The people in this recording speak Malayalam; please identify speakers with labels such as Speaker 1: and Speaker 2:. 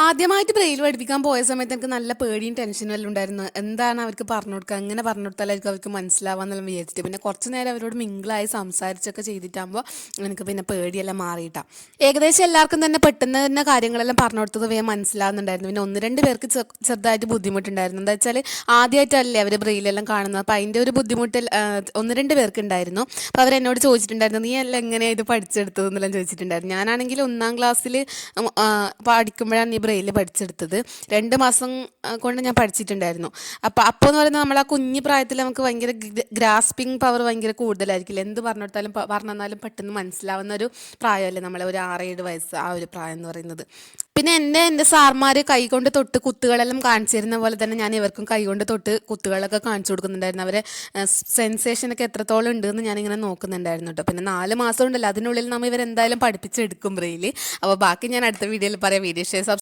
Speaker 1: ആദ്യമായിട്ട് ബ്രെയിൽ പഠിപ്പിക്കാൻ പോയ സമയത്ത് എനിക്ക് നല്ല പേടിയും ടെൻഷനും എല്ലാം ഉണ്ടായിരുന്നു. എന്താണ് അവർക്ക് പറഞ്ഞു കൊടുക്കുക, എങ്ങനെ പറഞ്ഞു കൊടുത്താലായിരിക്കും അവർക്ക് മനസ്സിലാവാന്നെല്ലാം വിചാരിച്ചിട്ട്. പിന്നെ കുറച്ച് നേരം അവരോട് മിങ്കിളായി സംസാരിച്ചൊക്കെ ചെയ്തിട്ടാകുമ്പോൾ എനിക്ക് പിന്നെ പേടിയെല്ലാം മാറിയിട്ടാണ്. ഏകദേശം എല്ലാവർക്കും തന്നെ പെട്ടെന്ന് തന്നെ കാര്യങ്ങളെല്ലാം പറഞ്ഞു കൊടുത്തത് വേഗം മനസ്സിലാവുന്നുണ്ടായിരുന്നു. പിന്നെ ഒന്ന് രണ്ട് പേർക്ക് ചെറുതായിട്ട് ബുദ്ധിമുട്ടുണ്ടായിരുന്നു. എന്താ വെച്ചാൽ ആദ്യമായിട്ടല്ലേ അവർ ബ്രെയിലെല്ലാം കാണുന്നത്. അപ്പോൾ അതിൻ്റെ ഒരു ബുദ്ധിമുട്ട് ഒന്ന് രണ്ട് പേർക്ക് ഉണ്ടായിരുന്നു. അപ്പോൾ അവരെന്നോട് ചോദിച്ചിട്ടുണ്ടായിരുന്നു, നീ എല്ലാം എങ്ങനെയാണ് ഇത് പഠിച്ചെടുത്തതെന്നെല്ലാം ചോദിച്ചിട്ടുണ്ടായിരുന്നു. ഞാനാണെങ്കിൽ 1ാം ക്ലാസ്സിൽ പഠിക്കുമ്പോഴാണ് ഈ ബ്രെയിൽ പഠിച്ചെടുത്തത്. 2 മാസം കൊണ്ട് ഞാൻ പഠിച്ചിട്ടുണ്ടായിരുന്നു. അപ്പോൾ എന്ന് പറയുന്നത് നമ്മൾ ആ കുഞ്ഞു പ്രായത്തിൽ നമുക്ക് ഭയങ്കര ഗ്രാസ്പിംഗ് പവർ ഭയങ്കര കൂടുതലായിരിക്കില്ല. എന്ത് പറഞ്ഞു കൊടുത്താലും പറഞ്ഞു തന്നാലും പെട്ടെന്ന് മനസ്സിലാവുന്ന ഒരു പ്രായമല്ലേ നമ്മളെ ഒരു 6-7 വയസ്സ് ആ ഒരു പ്രായം എന്ന് പറയുന്നത്. പിന്നെ എൻ്റെ സാർമാർ കൈകൊണ്ട് തൊട്ട് കുത്തുകളെല്ലാം കാണിച്ചു തരുന്ന പോലെ തന്നെ ഞാൻ ഇവർക്കും കൈകൊണ്ട് തൊട്ട് കുത്തുകളൊക്കെ കാണിച്ചു കൊടുക്കുന്നുണ്ടായിരുന്നു. അവരെ സെൻസേഷനൊക്കെ എത്രത്തോളം ഉണ്ടെന്ന് ഞാനിങ്ങനെ നോക്കുന്നുണ്ടായിരുന്നു കേട്ടോ. പിന്നെ 4 മാസം ഉണ്ടല്ലോ, അതിനുള്ളിൽ നമ്മൾ ഇവരെന്തായാലും പഠിപ്പിച്ചെടുക്കും ബ്രെയിൽ. അപ്പോൾ ബാക്കി ഞാൻ അടുത്ത വീഡിയോയിൽ പറയാം. Video share